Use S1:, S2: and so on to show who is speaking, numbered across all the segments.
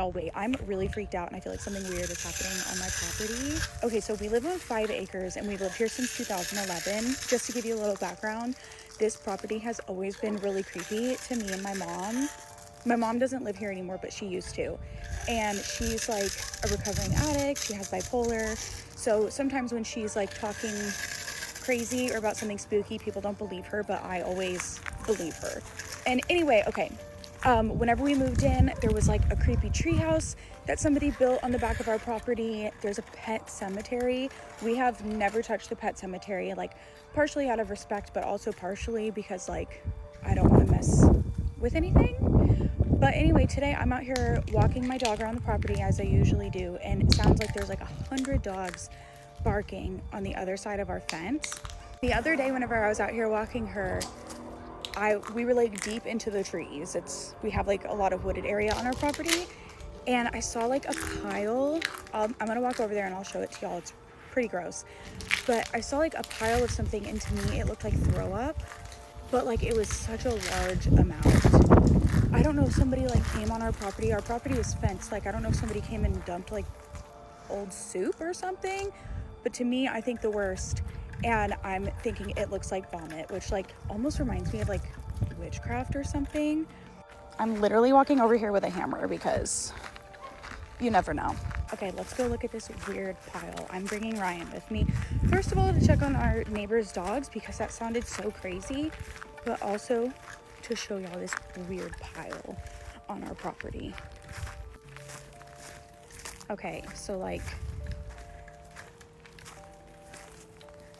S1: y'all wait, I'm really freaked out and I feel like something weird is happening on my property. Okay, so we live on 5 acres and we've lived here since 2011. Just to give you a little background, this property has always been really creepy to me and my mom. My mom doesn't live here anymore, but she used to. And she's like a recovering addict. She has bipolar. So sometimes when she's like talking crazy or about something spooky, people don't believe her, but I always believe her. And anyway, okay. Whenever we moved in, there was like a creepy treehouse that somebody built on the back of our property. There's a pet cemetery. We have never touched the pet cemetery, like partially out of respect, but also partially because like I don't want to mess with anything. But anyway, today I'm out here walking my dog around the property as I usually do, and it sounds like there's like 100 dogs barking on the other side of our fence. The other day, whenever I was out here walking her, we were like deep into the trees. We have like a lot of wooded area on our property, and I saw like a pile. I'm gonna walk over there and I'll show it to y'all. It's pretty gross, but I saw like a pile of something, and to me it looked like throw up, but like it was such a large amount. I don't know if somebody like came on our property. Our property was fenced. Like I don't know if somebody came and dumped like old soup or something, but to me I think the worst. And I'm thinking it looks like vomit, which like almost reminds me of like witchcraft or something. I'm literally walking over here with a hammer because you never know. Okay, let's go look at this weird pile. I'm bringing Ryan with me. First of all, to check on our neighbor's dogs because that sounded so crazy, but also to show y'all this weird pile on our property. Okay, so like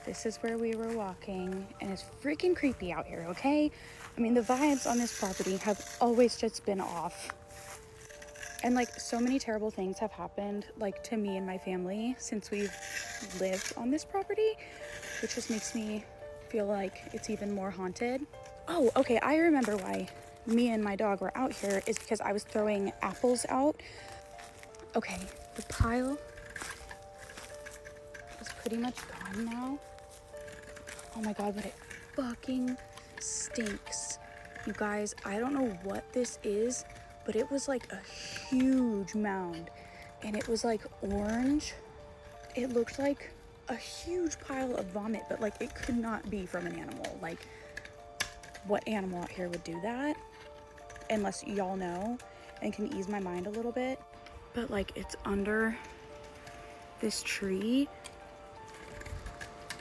S1: this is where we were walking, and it's freaking creepy out here, okay? I mean, the vibes on this property have always just been off. And like so many terrible things have happened like to me and my family since we've lived on this property, which just makes me feel like it's even more haunted. Oh, okay, I remember why me and my dog were out here is because I was throwing apples out. Okay, the pile is pretty much gone now. Oh my god, but it fucking stinks. You guys, I don't know what this is, but it was like a huge mound, and it was like orange. It looked like a huge pile of vomit, but like it could not be from an animal. Like, what animal out here would do that? Unless y'all know and can ease my mind a little bit. But like it's under this tree.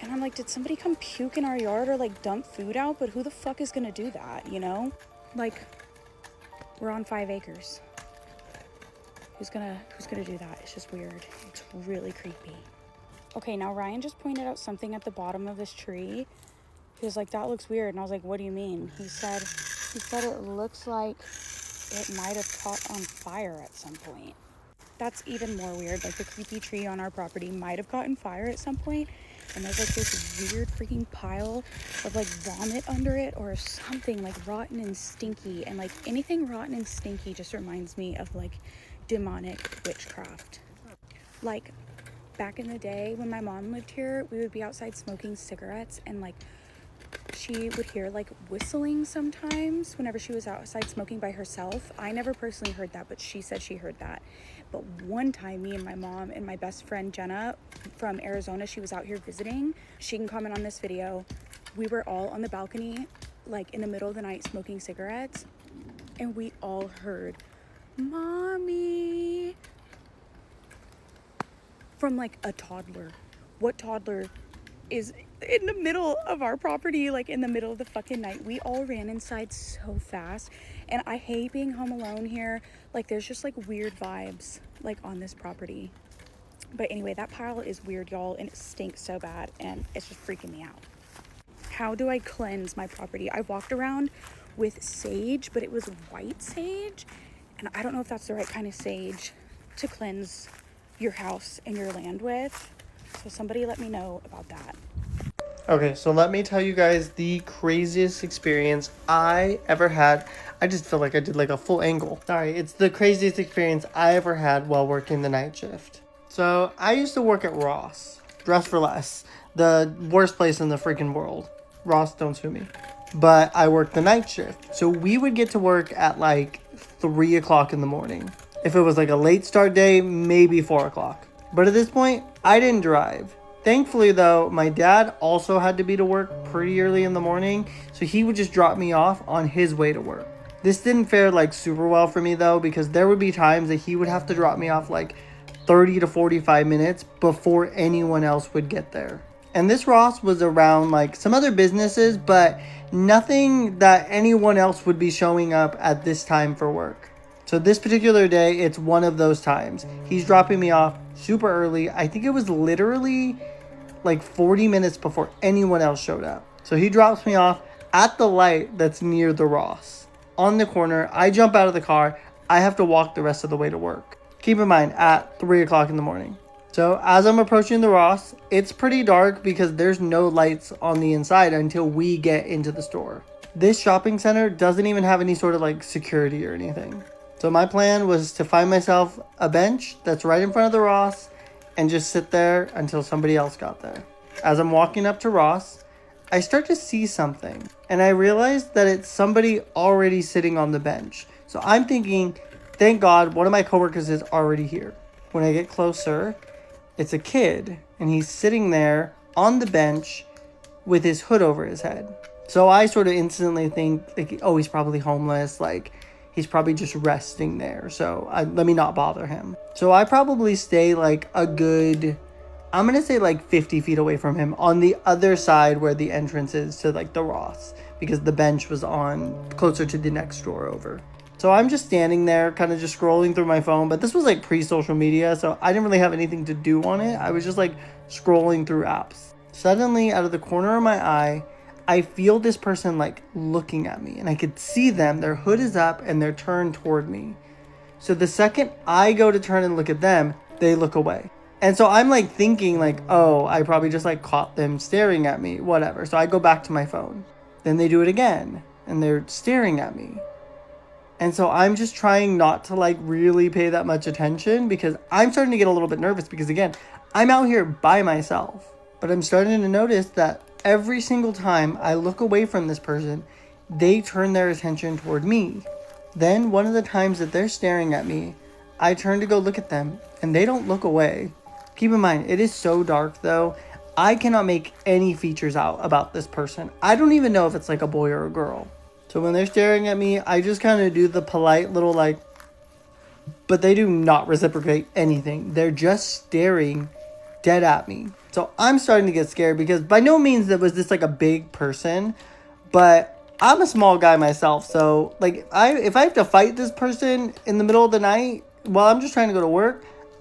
S1: And I'm like, did somebody come puke in our yard or like dump food out? But who the fuck is gonna do that, you know? Like, we're on 5 acres. Who's gonna do that? It's just weird. It's really creepy. Okay, now Ryan just pointed out something at the bottom of this tree. He was like, that looks weird. And I was like, what do you mean? He said it looks like it might have caught on fire at some point. That's even more weird. Like the creepy tree on our property might have caught on fire at some point, and there's like this weird freaking pile of like vomit under it or something like rotten and stinky. And like anything rotten and stinky just reminds me of like demonic witchcraft. Like back in the day when my mom lived here, we would be outside smoking cigarettes, and like she would hear like whistling sometimes whenever she was outside smoking by herself. I never personally heard that, but she said she heard that. But one time, me and my mom and my best friend Jenna from Arizona, she was out here visiting. She can comment on this video. We were all on the balcony, like in the middle of the night smoking cigarettes, and we all heard, "Mommy," from like a toddler. What toddler is in the middle of our property, like in the middle of the fucking night? We all ran inside so fast, and I hate being home alone here. Like there's just like weird vibes like on this property. But anyway, that pile is weird, y'all, and it stinks so bad, and it's just freaking me out. How do I cleanse my property? I walked around with sage, but it was white sage, and I don't know if that's the right kind of sage to cleanse your house and your land with. So somebody let me know about that.
S2: Okay, so let me tell you guys the craziest experience I ever had. I just feel like I did like a full angle. Sorry, it's the craziest experience I ever had while working the night shift. So I used to work at Ross, Dress for Less, the worst place in the freaking world. Ross, don't sue me. But I worked the night shift. So we would get to work at like 3 o'clock in the morning. If it was like a late start day, maybe 4 o'clock. But at this point, I didn't drive. Thankfully though, my dad also had to be to work pretty early in the morning, so he would just drop me off on his way to work. This didn't fare like super well for me though, because there would be times that he would have to drop me off like 30 to 45 minutes before anyone else would get there. And this Ross was around like some other businesses, but nothing that anyone else would be showing up at this time for work. So this particular day, it's one of those times. He's dropping me off super early. I think it was literally like 40 minutes before anyone else showed up. So he drops me off at the light that's near the Ross. On the corner, I jump out of the car. I have to walk the rest of the way to work. Keep in mind, at 3 o'clock in the morning. So as I'm approaching the Ross, it's pretty dark because there's no lights on the inside until we get into the store. This shopping center doesn't even have any sort of like security or anything. So my plan was to find myself a bench that's right in front of the Ross and just sit there until somebody else got there. As I'm walking up to Ross, I start to see something and I realize that it's somebody already sitting on the bench. So I'm thinking, thank God one of my coworkers is already here. When I get closer, it's a kid and he's sitting there on the bench with his hood over his head. So I sort of instantly think, like, oh, he's probably homeless. Like, he's probably just resting there. So let me not bother him. So I probably stay like a good, I'm going to say like 50 feet away from him on the other side where the entrance is to like the Ross, because the bench was on closer to the next door over. So I'm just standing there kind of just scrolling through my phone, but this was like pre-social media, so I didn't really have anything to do on it. I was just like scrolling through apps. Suddenly, out of the corner of my eye, I feel this person like looking at me, and I could see them. Their hood is up and they're turned toward me. So the second I go to turn and look at them, they look away. And so I'm like thinking like, oh, I probably just like caught them staring at me, whatever. So I go back to my phone. Then they do it again and they're staring at me. And so I'm just trying not to like really pay that much attention because I'm starting to get a little bit nervous because again, I'm out here by myself. But I'm starting to notice that every single time I look away from this person, they turn their attention toward me. Then one of the times that they're staring at me, I turn to go look at them and they don't look away. Keep in mind, it is so dark though. I cannot make any features out about this person. I don't even know if it's like a boy or a girl. So when they're staring at me, I just kind of do the polite little like, but they do not reciprocate anything. They're just staring dead at me. So I'm starting to get scared because by no means was this like a big person, but I'm a small guy myself. So like if I have to fight this person in the middle of the night while I'm just trying to go to work,